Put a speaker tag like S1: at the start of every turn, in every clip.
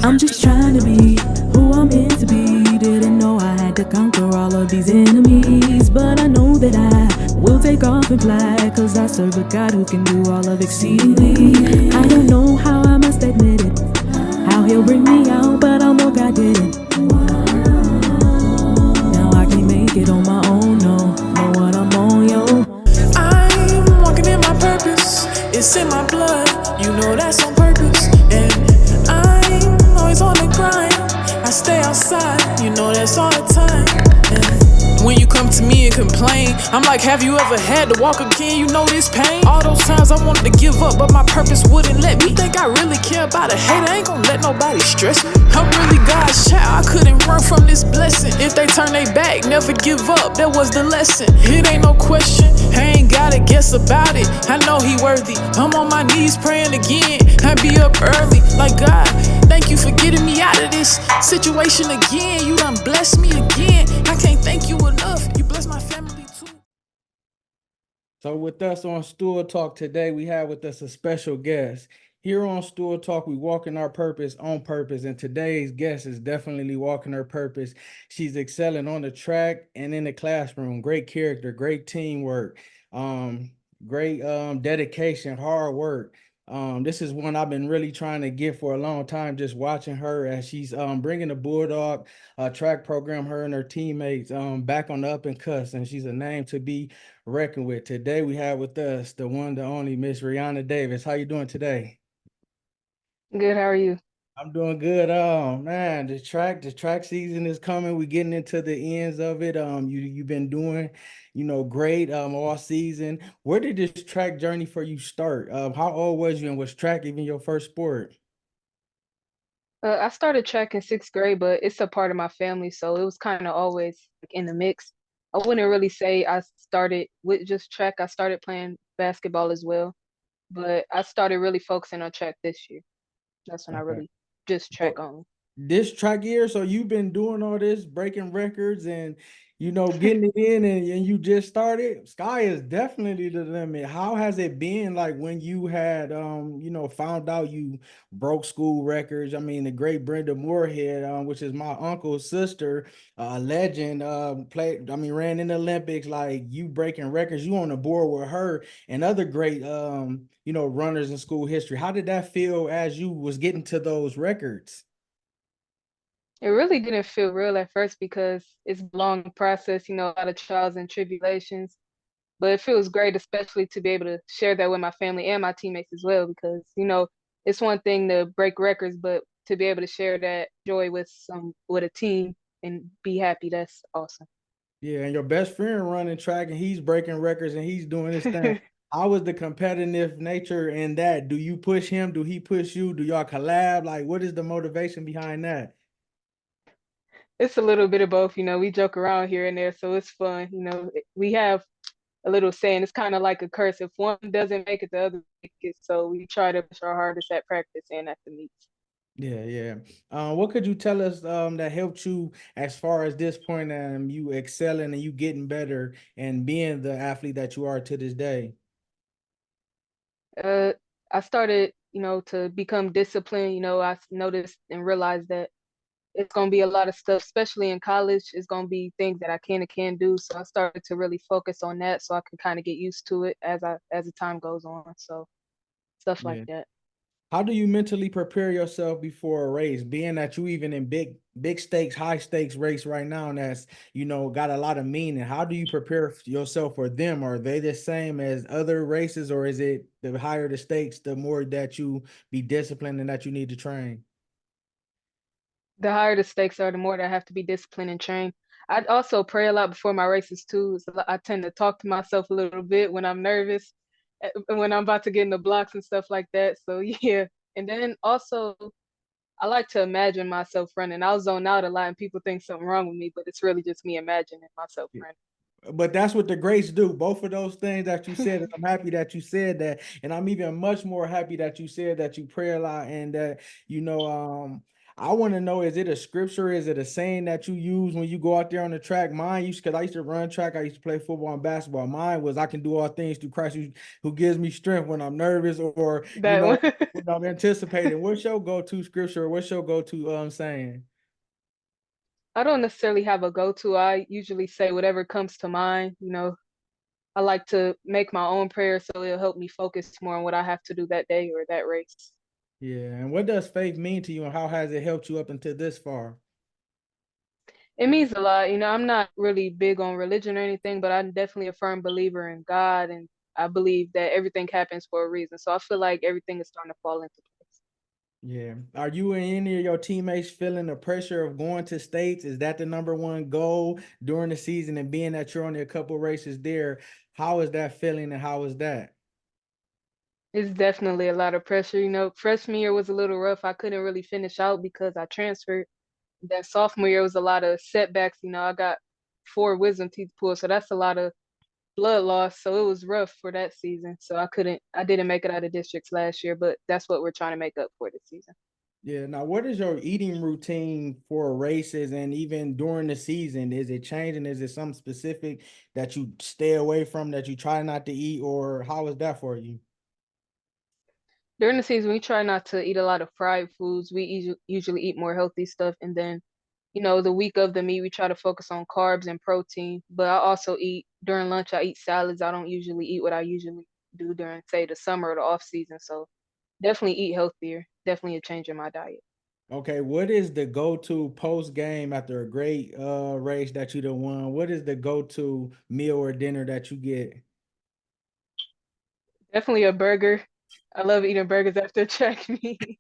S1: I'm just trying to be who I'm meant to be. Didn't know I had to conquer all of these enemies, but I know that I will take off and fly, cause I serve a God who can do all of exceedingly. I don't know how, I must admit it, how he'll bring me out, but I'll know God did it. Now I can't make it on my own, no, know what I'm on, yo.
S2: I'm walking in my purpose, it's in my blood, you know that's on purpose. And I'm always on the grind, I stay outside, you know that's all the time. And when you come to me and complain, I'm like, have you ever had to walk again? You know this pain. All those times I wanted to give up, but my purpose wouldn't let me. You think I really care about a hater? I ain't gonna let nobody stress me. I'm really God's child, I couldn't run from this blessing. If they turn their back, never give up, that was the lesson. It ain't no question, I ain't gotta guess about it. I know he worthy, I'm on my knees praying again. I be up early, like God, thank you for getting me out of this situation again. You done blessed me again, I can't thank you enough. You bless my family too.
S3: So with us on Stool Talk today, we have with us a special guest. Here on Stool Talk, we walk in our purpose on purpose, and today's guest is definitely walking her purpose. She's excelling on the track and in the classroom. Great character, great teamwork, great dedication, hard work. This is one I've been really trying to get for a long time, just watching her as she's bringing the Bulldog track program, her and her teammates back on the up and cuss, and she's a name to be reckoned with. Today we have with us the one, the only Miss Rhianna Davis. How you doing today?
S4: Good, how are you?
S3: I'm doing good. Man, the track season is coming. We're getting into the ends of it. You've been doing, great all season. Where did this track journey for you start? How old was you, and was track even your first sport?
S4: I started track in sixth grade, but it's a part of my family, so it was kind of always like in the mix. I wouldn't really say I started with just track. I started playing basketball as well, but I started really focusing on track this year. That's when I
S3: Okay.
S4: really just track
S3: So
S4: on.
S3: this track year, so you've been doing all this, breaking records and getting it in, and you just started. Sky is definitely the limit. How has it been like when you had found out you broke school records? I mean, the great Brenda Moorhead, which is my uncle's sister, legend, ran in the Olympics, like you breaking records, you on the board with her and other great runners in school history. How did that feel as you was getting to those records?
S4: It really didn't feel real at first because it's a long process, a lot of trials and tribulations. But it feels great, especially to be able to share that with my family and my teammates as well, because it's one thing to break records, but to be able to share that joy with a team and be happy, that's awesome.
S3: Yeah, and your best friend running track and he's breaking records and he's doing his thing. How was the competitive nature in that? Do you push him? Do he push you? Do y'all collab? Like, what is the motivation behind that?
S4: It's a little bit of both, we joke around here and there, so it's fun. We have a little saying, it's kind of like a curse. If one doesn't make it, the other make it. So we try to push our hardest at practice and at the meets.
S3: Yeah, yeah. What could you tell us that helped you as far as this point, you excelling and you getting better and being the athlete that you are to this day?
S4: Uh, I started, to become disciplined. I noticed and realized that it's gonna be a lot of stuff, especially in college. It's gonna be things that I can and can't do. So I started to really focus on that, so I can kind of get used to it as the time goes on. So stuff like
S3: Yeah.
S4: that.
S3: How do you mentally prepare yourself before a race, being that you even in big stakes, high stakes race right now, and that's got a lot of meaning? How do you prepare yourself for them? Are they the same as other races, or is it the higher the stakes, the more that you be disciplined and that you need to train?
S4: The higher the stakes are, the more that I have to be disciplined and trained. I also pray a lot before my races too. So I tend to talk to myself a little bit when I'm nervous, and when I'm about to get in the blocks and stuff like that. So yeah, and then also I like to imagine myself running. I'll zone out a lot and people think something wrong with me, but it's really just me imagining myself running.
S3: But that's what the greats do. Both of those things that you said, and I'm happy that you said that. And I'm even much more happy that you said that you pray a lot and that, you know, um, I want to know, is it a scripture? Is it a saying that you use when you go out there on the track? Mine used, because I used to run track, I used to play football and basketball. Mine was, I can do all things through Christ who gives me strength when I'm nervous or,
S4: That one.
S3: when I'm anticipating. What's your go-to scripture? What's your go-to saying?
S4: I don't necessarily have a go-to. I usually say whatever comes to mind. I like to make my own prayer so it'll help me focus more on what I have to do that day or that race.
S3: Yeah. And what does faith mean to you and how has it helped you up until this far?
S4: It means a lot. I'm not really big on religion or anything, but I'm definitely a firm believer in God, and I believe that everything happens for a reason. So I feel like everything is starting to fall into place.
S3: Yeah. Are you and any of your teammates feeling the pressure of going to states? Is that the number one goal during the season? And being that you're only a couple races there, how is that feeling and how is that?
S4: It's definitely a lot of pressure. Freshman year was a little rough. I couldn't really finish out because I transferred. Then sophomore year was a lot of setbacks. I got 4 wisdom teeth pulled, so that's a lot of blood loss. So it was rough for that season. So I didn't make it out of districts last year, but that's what we're trying to make up for this season.
S3: Yeah. Now, what is your eating routine for races and even during the season? Is it changing? Is it something specific that you stay away from that you try not to eat, or how is that for you?
S4: During the season, we try not to eat a lot of fried foods. We usually eat more healthy stuff. And then, the week of the meet, we try to focus on carbs and protein. But I also eat during lunch, I eat salads. I don't usually eat what I usually do during, say, the summer or the off season. So definitely eat healthier. Definitely a change in my diet.
S3: Okay, what is the go-to post game after a great race that you done won? What is the go-to meal or dinner that you get?
S4: Definitely a burger. I love eating burgers after a track meet.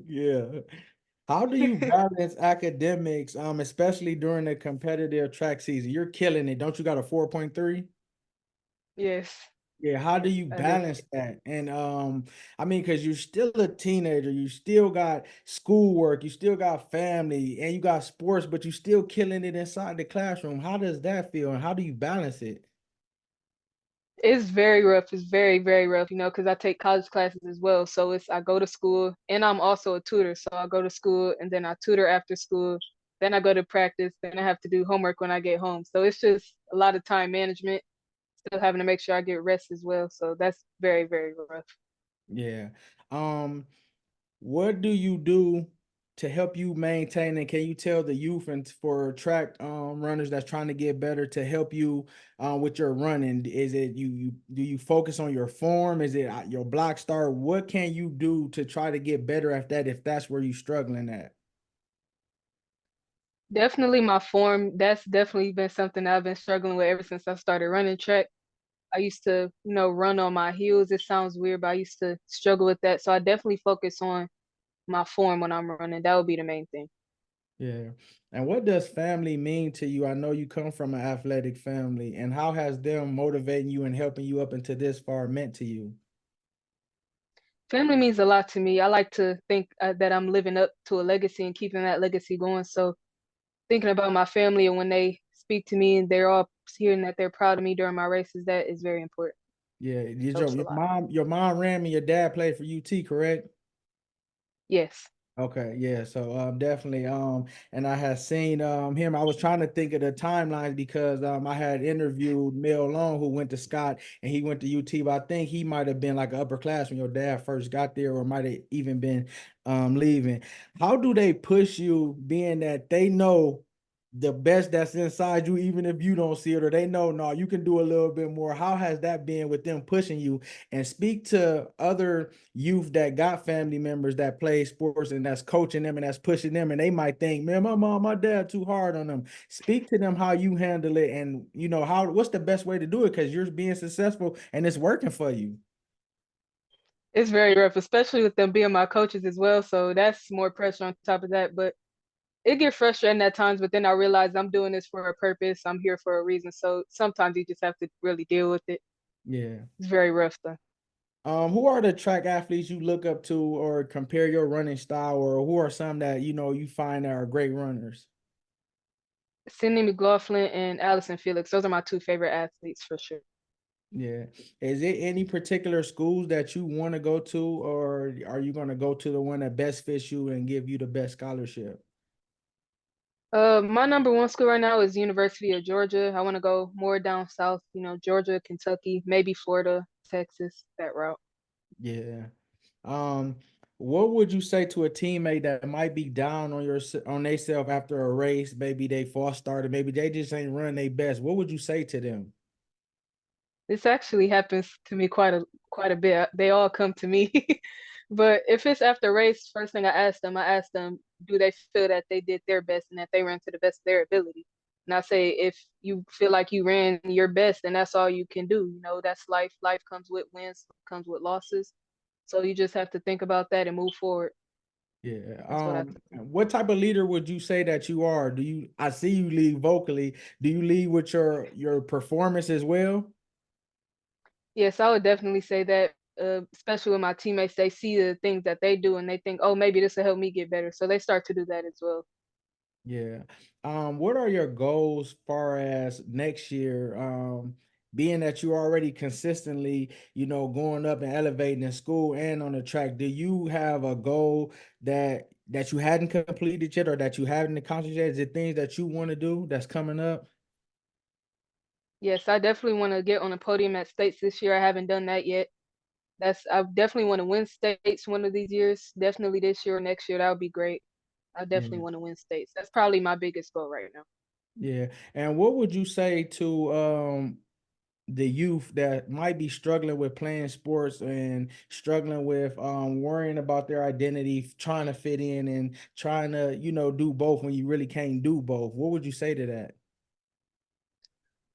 S3: Yeah. How do you balance academics, especially during the competitive track season? You're killing it. Don't you got a 4.3?
S4: Yes,
S3: Yeah, how do
S4: yes,
S3: you
S4: I do.
S3: balance that? And I mean, because you're still a teenager, you still got schoolwork, you still got family, and you got sports, but you still killing it inside the classroom. How does that feel, and how do you balance it?
S4: It's very rough. It's very, very rough, because I take college classes as well. So I go to school and I'm also a tutor. So I go to school and then I tutor after school. Then I go to practice. Then I have to do homework when I get home. So it's just a lot of time management, still having to make sure I get rest as well. So that's very, very rough.
S3: Yeah. Um, what do you do to help you maintain, and can you tell the youth and for track runners that's trying to get better to help you with your running? Is it you do you focus on your form? Is it your block start? What can you do to try to get better at that if that's where you're struggling at?
S4: Definitely my form. That's definitely been something I've been struggling with ever since I started running track. I used to, run on my heels. It sounds weird, but I used to struggle with that. So I definitely focus on my form when I'm running. That would be the main thing.
S3: Yeah. And what does family mean to you? I know you come from an athletic family, and how has them motivating you and helping you up into this far meant to you?
S4: Family means a lot to me. I like to think that I'm living up to a legacy and keeping that legacy going. So thinking about my family and when they speak to me and they're all hearing that they're proud of me during my races, that is very important.
S3: Yeah,
S4: Helps a lot.
S3: your mom ran me, your dad played for UT, correct?
S4: Yes.
S3: Okay, yeah. So definitely and I had seen him. I was trying to think of the timelines because I had interviewed Mel Long who went to Scott and he went to UT, but I think he might have been like an upper class when your dad first got there, or might have even been leaving. How do they push you being that they know the best that's inside you, even if you don't see it, or they know no, you can do a little bit more? How has that been with them pushing you? And speak to other youth that got family members that play sports and that's coaching them and that's pushing them, and they might think, man, my mom, my dad too hard on them. Speak to them how you handle it, and how what's the best way to do it because you're being successful and it's working for you.
S4: It's very rough, especially with them being my coaches as well. So that's more pressure on top of that. But it gets frustrating at times, but then I realize I'm doing this for a purpose. I'm here for a reason. So sometimes you just have to really deal with it.
S3: Yeah.
S4: It's very rough though.
S3: Who are the track athletes you look up to or compare your running style, or who are some that you find that are great runners?
S4: Sydney McLaughlin and Allison Felix. Those are my two favorite athletes for sure.
S3: Yeah. Is it any particular schools that you want to go to, or are you going to go to the one that best fits you and give you the best scholarship?
S4: My number one school right now is University of Georgia. I want to go more down south, Georgia, Kentucky, maybe Florida, Texas, that route.
S3: Yeah. Um, what would you say to a teammate that might be down on on themselves after a race? Maybe they false started, maybe they just ain't run their best. What would you say to them?
S4: This actually happens to me quite a bit. They all come to me. But if it's after race, first thing I ask them, do they feel that they did their best and that they ran to the best of their ability? And I say, if you feel like you ran your best, then that's all you can do. That's life. Life comes with wins, comes with losses. So you just have to think about that and move forward.
S3: Yeah.
S4: That's what I think.
S3: What type of leader would you say that you are? I see you lead vocally. Do you lead with your performance as well?
S4: Yes, I would definitely say that, especially with my teammates, they see the things that they do and they think, oh, maybe this will help me get better. So they start to do that as well.
S3: Yeah. What are your goals far as next year? Being that you're already consistently, going up and elevating in school and on the track, do you have a goal that you hadn't completed yet or that you haven't accomplished yet? Is it things that you want to do that's coming up?
S4: Yes, I definitely want to get on a podium at states this year. I haven't done that yet. I definitely want to win states one of these years. Definitely this year or next year. That would be great. I definitely
S3: Yeah.
S4: want to win states. That's probably my biggest goal right now.
S3: Yeah. And what would you say to the youth that might be struggling with playing sports and struggling with worrying about their identity, trying to fit in and trying to, do both when you really can't do both? What would you say to that?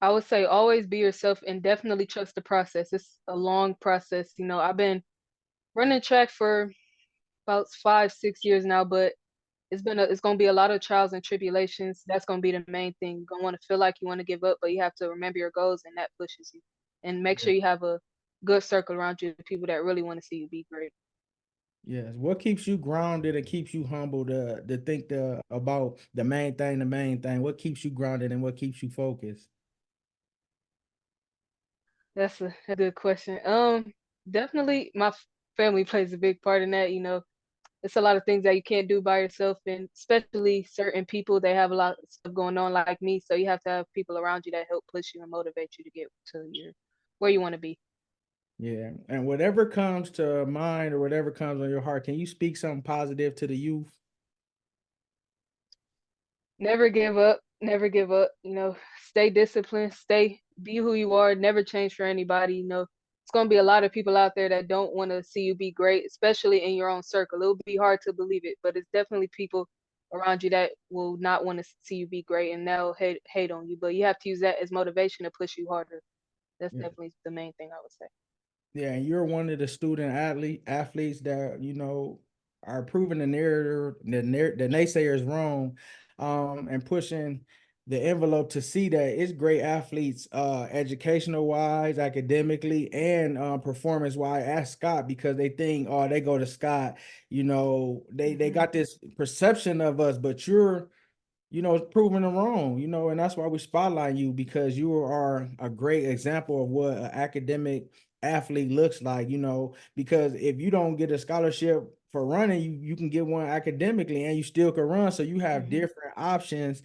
S4: I would say always be yourself and definitely trust the process. It's a long process. I've been running track for about 5, 6 years now, but it's gonna be a lot of trials and tribulations. That's gonna be the main thing. You're gonna want to feel like you want to give up, but you have to remember your goals, and that pushes you. And make
S3: Yeah.
S4: sure you have a good circle around you, people that really want to see you be great.
S3: Yes. What keeps you grounded and keeps you humble to think about the main thing? What keeps you grounded and what keeps you focused?
S4: That's a good question. Definitely my family plays a big part in that. It's a lot of things that you can't do by yourself, and especially certain people, they have a lot of stuff going on like me. So you have to have people around you that help push you and motivate you to get to where you want to be.
S3: Yeah. And whatever comes to mind or whatever comes on your heart, can you speak something positive to the youth?
S4: Never give up. Never give up. Stay disciplined. Be who you are. Never change for anybody. It's going to be a lot of people out there that don't want to see you be great, especially in your own circle. It'll be hard to believe it, but it's definitely people around you that will not want to see you be great and they'll hate on you. But you have to use that as motivation to push you harder. That's
S3: Yeah.
S4: definitely the main thing I would say.
S3: Yeah, and you're one of the student athletes that are proving the narrative, the naysayers wrong, and pushing the envelope to see that it's great athletes, educational wise, academically, and performance wise at Scott because they think, oh, they go to Scott, they
S4: Hmm.
S3: got this perception of us, but you're proving them wrong, and that's why we spotlight you because you are a great example of what an academic athlete looks like, because if you don't get a scholarship for running, you can get one academically and you still can run. So you have
S4: Hmm.
S3: different options,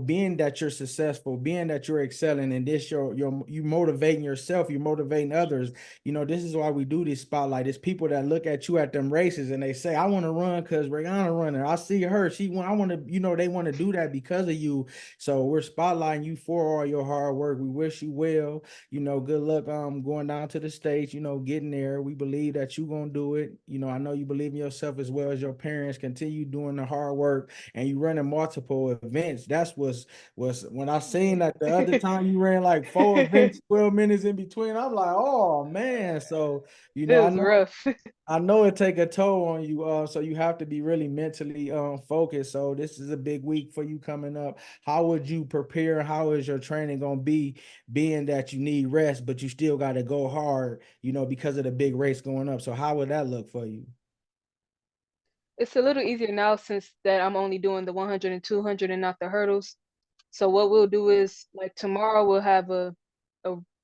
S3: being that you're successful, being that you're excelling and this you motivating yourself, you're motivating others. This is why we do this spotlight. It's people that look at you at them races and they say, I want to run because Rhianna running. I see her. I want to, they want to do that because of you. So we're spotlighting you for all your hard work. We wish you well. Good luck going down to the States, getting there. We believe that you're gonna do it. I know you believe in yourself as well as your parents. Continue doing the hard work and you running multiple events. That's was when I seen that the other time you ran like 4 events, 12 minutes in between. I'm like, oh man. So,
S4: It
S3: I
S4: was
S3: know
S4: rough.
S3: it take a toll on you. So you have to be really mentally focused. So this is a big week for you coming up. How would you prepare? How is your training gonna be, being that you need rest, but you still got to go hard, because of the big race going up? So how would that look for you?
S4: It's a little easier now since that I'm only doing the 100 and 200 and not the hurdles. So what we'll do is like tomorrow we'll have a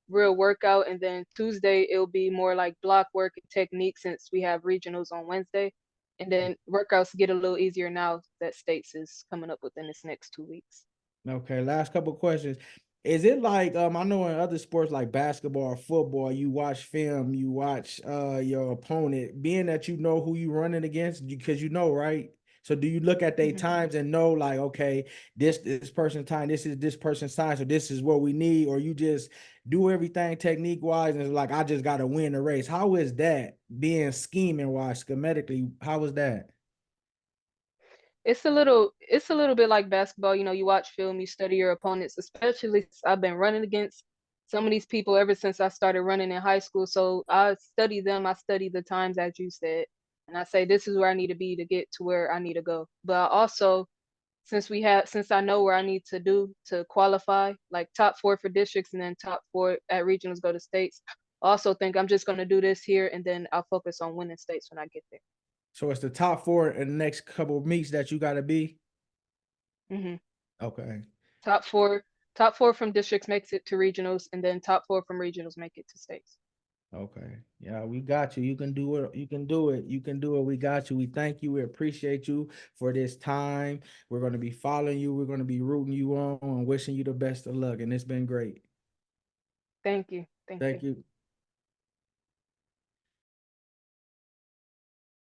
S4: real workout, and then Tuesday it'll be more like block work and technique since we have regionals on Wednesday, and then workouts get a little easier now that states is coming up within this next 2 weeks.
S3: Okay, last couple questions. Is it like I know in other sports like basketball or football, you watch film, you watch your opponent, being that you know who you running against because you know, right? So do you look at their
S4: Hmm.
S3: times and know like, okay, this person's time, this is this person's time, so this is what we need, or you just do everything technique wise and it's like I just gotta win the race. How is that being scheming wise, schematically? How is that?
S4: It's a little bit like basketball. You watch film, you study your opponents, especially since I've been running against some of these people ever since I started running in high school. So I study them, I study the times as you said, and I say this is where I need to be to get to where I need to go. But I also, since I know where I need to do to qualify, like top four for districts and then top four at regionals go to states. I also think I'm just gonna do this here and then I'll focus on winning states when I get there.
S3: So it's the top four in the next couple of meets that you gotta be.
S4: Hmm.
S3: Okay.
S4: Top four, top four from districts makes it to regionals, and then top four from regionals make it to states.
S3: Okay. Yeah, we got you. You can do it. You can do it. You can do it. We got you. We thank you. We appreciate you for this time. We're going to be following you. We're going to be rooting you on and wishing you the best of luck. And it's been great.
S4: Thank you. Thank
S3: Thank
S4: you.
S3: you.